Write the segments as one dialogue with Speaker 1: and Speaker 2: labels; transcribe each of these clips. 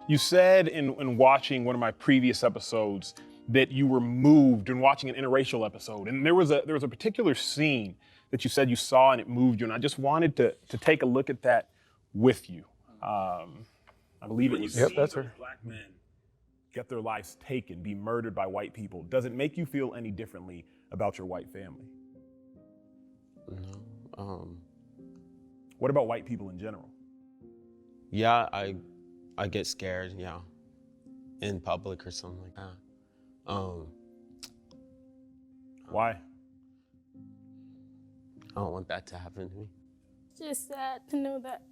Speaker 1: You said in watching one of my previous episodes that you were moved in watching an interracial episode, and there was a particular scene that you said you saw and it moved you, and I just wanted to take a look at that with you. I believe it was
Speaker 2: that's her.
Speaker 1: Black men get their lives taken, be murdered by white people. Does it make you feel any differently about your white family?
Speaker 3: No.
Speaker 1: What about white people in general?
Speaker 3: Yeah, I get scared, in public or something like that.
Speaker 1: Why?
Speaker 3: I don't want that to happen to me.
Speaker 4: It's just sad to know that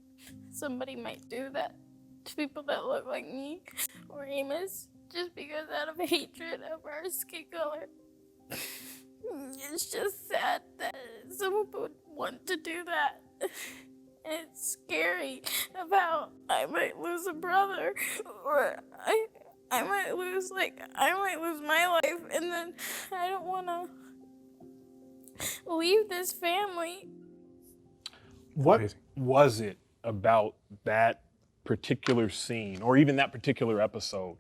Speaker 4: somebody might do that to people that look like me or Amos just because out of hatred of our skin color. It's just sad that someone would want to do that. It's scary about I might lose a brother, or I might lose my life, and then I don't want to leave this family.
Speaker 1: What was it about that particular scene, or even that particular episode,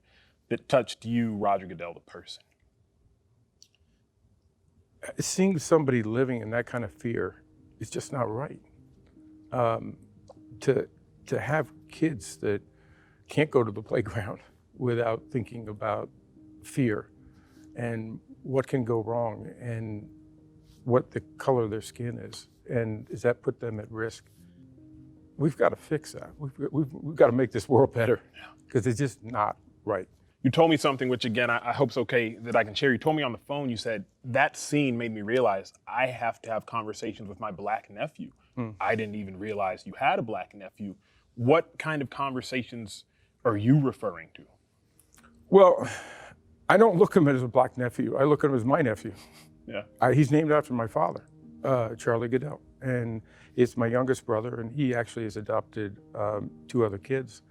Speaker 1: that touched you, Roger Goodell, the person?
Speaker 2: Seeing somebody living in that kind of fear is just not right. To have kids that can't go to the playground without thinking about fear and what can go wrong and what the color of their skin is, and does that put them at risk? We've got to fix that. We've got to make this world better, because it's just not right.
Speaker 1: You told me something, which again, I hope it's okay that I can share. You told me on the phone, you said, that scene made me realize I have to have conversations with my Black nephew. I didn't even realize you had a Black nephew. What kind of conversations are you referring to?
Speaker 2: Well, I don't look at him as a Black nephew. I look at him as my nephew.
Speaker 1: Yeah.
Speaker 2: He's named after my father, Charlie Goodell. And it's my youngest brother, and he actually has adopted 2 other kids.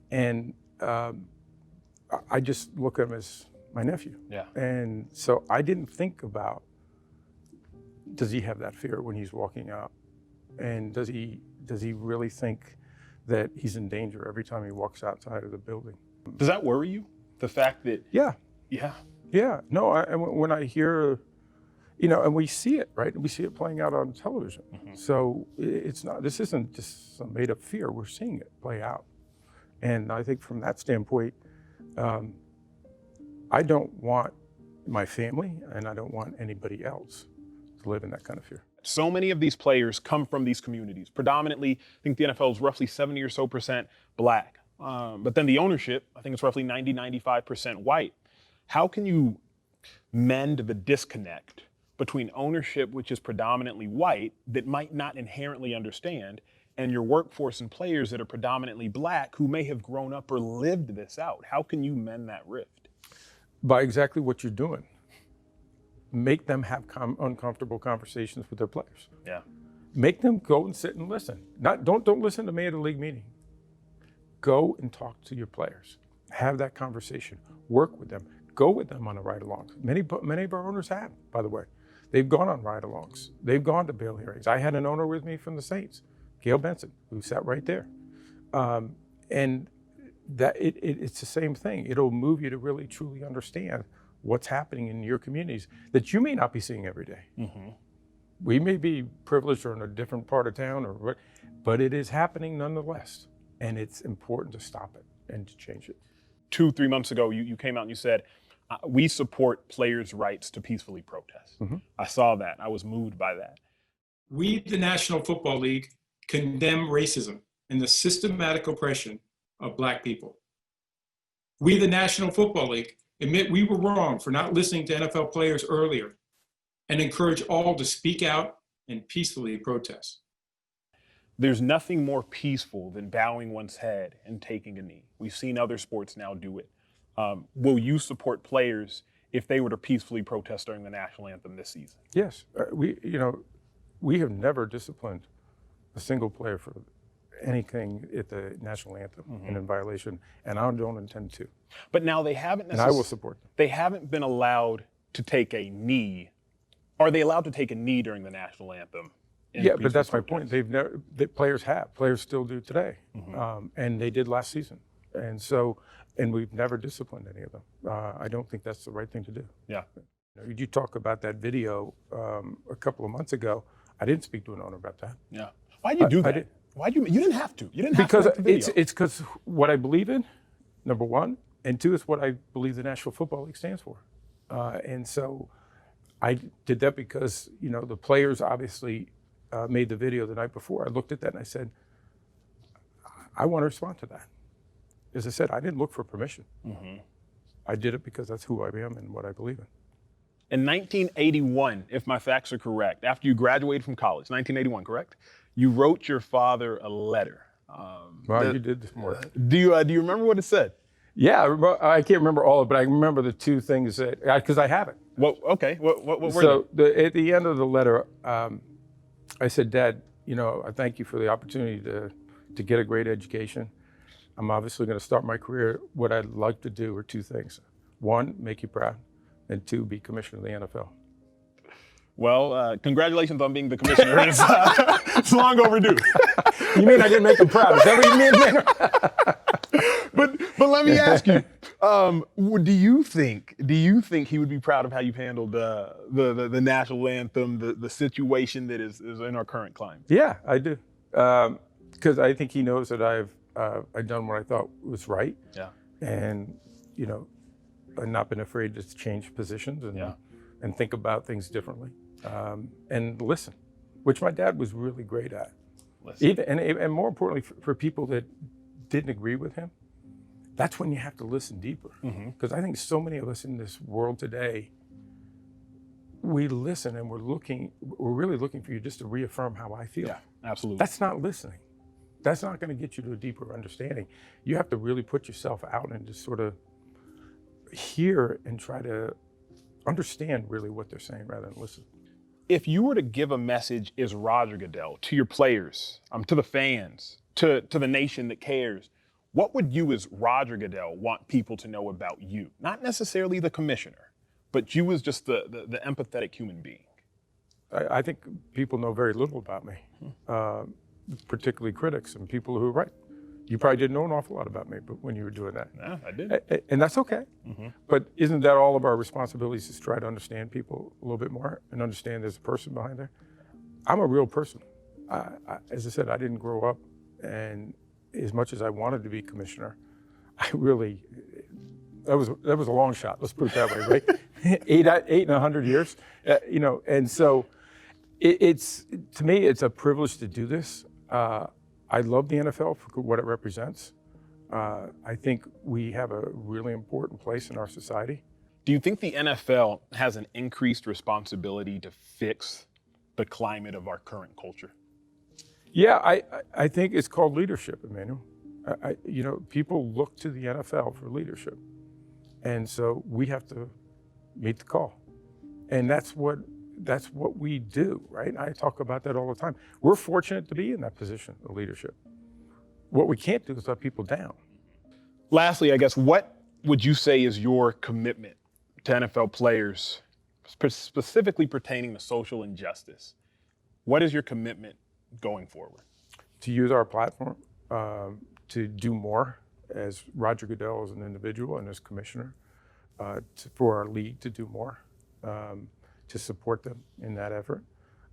Speaker 2: And I just look at him as my nephew.
Speaker 1: Yeah.
Speaker 2: And so I didn't think about, does he have that fear when he's walking out? And does he really think that he's in danger every time he walks outside of the building?
Speaker 1: Does that worry you? The fact that...
Speaker 2: Yeah. No, when I hear, and we see it, right? We see it playing out on television. So this isn't just some made up fear. We're seeing it play out. And I think from that standpoint, I don't want my family, and I don't want anybody else to live in that kind of fear.
Speaker 1: So many of these players come from these communities. Predominantly, I think the NFL is roughly 70 or so percent Black. But then the ownership, I think it's roughly 90, 95% white. How can you mend the disconnect between ownership, which is predominantly white, that might not inherently understand, and your workforce and players that are predominantly Black who may have grown up or lived this out? How can you mend that rift?
Speaker 2: By exactly what you're doing. Make them have uncomfortable conversations with their players.
Speaker 1: Yeah.
Speaker 2: Make them go and sit and listen. Don't listen to me at a league meeting. Go and talk to your players. Have that conversation. Work with them. Go with them on a ride-alongs. Many of our owners have, by the way. They've gone on ride-alongs. They've gone to bail hearings. I had an owner with me from the Saints, Gail Benson, who sat right there. And that it's the same thing. It'll move you to really truly understand what's happening in your communities that you may not be seeing every day. We may be privileged or in a different part of town, but it is happening nonetheless. And it's important to stop it and to change it.
Speaker 1: 2-3 months ago, you came out and you said, we support players' rights to peacefully protest. I saw that. I was moved by that.
Speaker 5: We, the National Football League, condemn racism and the systematic oppression of Black people. We, the National Football League, admit we were wrong for not listening to NFL players earlier and encourage all to speak out and peacefully protest.
Speaker 1: There's nothing more peaceful than bowing one's head and taking a knee. We've seen other sports now do it. Will you support players if they were to peacefully protest during the National Anthem this season?
Speaker 2: Yes, we have never disciplined a single player for anything at the National Anthem and in violation, and I don't intend to.
Speaker 1: But now they haven't
Speaker 2: necessarily. And I will support them.
Speaker 1: They haven't been allowed to take a knee. Are they allowed to take a knee during the National Anthem?
Speaker 2: Yeah, but that's my point. Players still do today, and they did last season. And so, and we've never disciplined any of them. I don't think that's the right thing to do.
Speaker 1: Yeah.
Speaker 2: You talk about that video a couple of months ago. I didn't speak to an owner about that.
Speaker 1: Yeah. Why'd you do that?
Speaker 2: did.
Speaker 1: Why'd you didn't have to. You didn't have
Speaker 2: Because
Speaker 1: to make the video.
Speaker 2: it's because what I believe in, number one, and two, is what I believe the National Football League stands for. And so I did that because, you know, the players obviously made the video the night before. I looked at that and I said, I want to respond to that. As I said, I didn't look for permission.
Speaker 1: Mm-hmm.
Speaker 2: I did it because that's who I am and what I believe in.
Speaker 1: In 1981, if my facts are correct, after you graduated from college, 1981, correct? You wrote your father a letter.
Speaker 2: Well, you did this more.
Speaker 1: Do you remember what it said?
Speaker 2: Yeah, I can't remember all of it, but I remember the two things that, because I have it.
Speaker 1: What were
Speaker 2: So at the end of the letter, I said, Dad, you know, I thank you for the opportunity to get a great education. I'm obviously going to start my career. What I'd like to do are two things. One, make you proud, and two, be commissioner of the NFL.
Speaker 1: Well, congratulations on being the commissioner. It's long overdue.
Speaker 2: You mean I didn't make him proud? Is that what you mean?
Speaker 1: But let me ask you, do you think he would be proud of how you've handled the national anthem, the situation that is in our current climate?
Speaker 2: Yeah, I do. Because I think he knows that I've done what I thought was right.
Speaker 1: Yeah.
Speaker 2: And, you know, I've not been afraid to change positions and think about things differently. And listen, which my dad was really great at. And more importantly, for people that didn't agree with him, that's when you have to listen deeper. Because I think so many of us in this world today, we listen and we're really looking for you just to reaffirm how I feel.
Speaker 1: Yeah, absolutely.
Speaker 2: That's not listening. That's not going to get you to a deeper understanding. You have to really put yourself out and just sort of hear and try to understand really what they're saying rather than listen.
Speaker 1: If you were to give a message as Roger Goodell to your players, to the fans, to the nation that cares, what would you as Roger Goodell want people to know about you? Not necessarily the commissioner, but you as just the empathetic human being.
Speaker 2: I think people know very little about me, particularly critics and people who write. You probably didn't know an awful lot about me, but when you were doing that.
Speaker 1: Yeah, I did.
Speaker 2: And that's okay. But isn't that all of our responsibilities, is to try to understand people a little bit more and understand there's a person behind there? I'm a real person. As I said, I didn't grow up, and as much as I wanted to be commissioner, that was a long shot. Let's put it that way, right? eight in 100 years, you know. And so, to me, it's a privilege to do this. I love the NFL for what it represents. I think we have a really important place in our society.
Speaker 1: Do you think the NFL has an increased responsibility to fix the climate of our current culture?
Speaker 2: Yeah, I think it's called leadership, Emmanuel. You know, people look to the NFL for leadership. And so we have to meet the call. And that's what we do, right? I talk about that all the time. We're fortunate to be in that position of leadership. What we can't do is let people down.
Speaker 1: Lastly, I guess, what would you say is your commitment to NFL players, specifically pertaining to social injustice? What is your commitment going forward?
Speaker 2: To use our platform to do more as Roger Goodell as an individual and as commissioner, for our league to do more. To support them in that effort,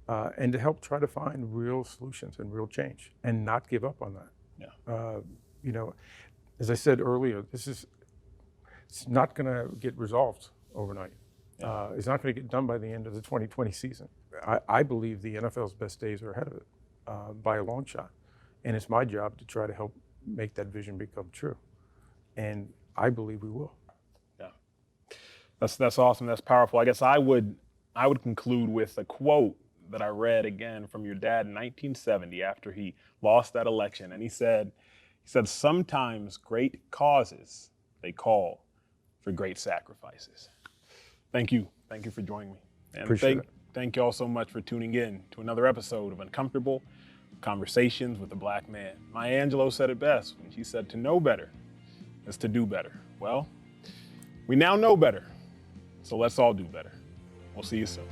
Speaker 2: and to help try to find real solutions and real change, and not give up on that.
Speaker 1: Yeah.
Speaker 2: You know, as I said earlier, it's not going to get resolved overnight. Yeah. It's not going to get done by the end of the 2020 season. I believe the NFL's best days are ahead of it by a long shot, and it's my job to try to help make that vision become true, and I believe we will.
Speaker 1: Yeah. That's awesome. That's powerful. I guess I would conclude with a quote that I read again from your dad in 1970 after he lost that election. And he said, sometimes great causes, they call for great sacrifices. Thank you. Thank you for joining me. And
Speaker 2: Appreciate it.
Speaker 1: Thank you all so much for tuning in to another episode of Uncomfortable Conversations with a Black Man. Maya Angelou said it best when she said, to know better is to do better. Well, we now know better, so let's all do better. We'll see you soon.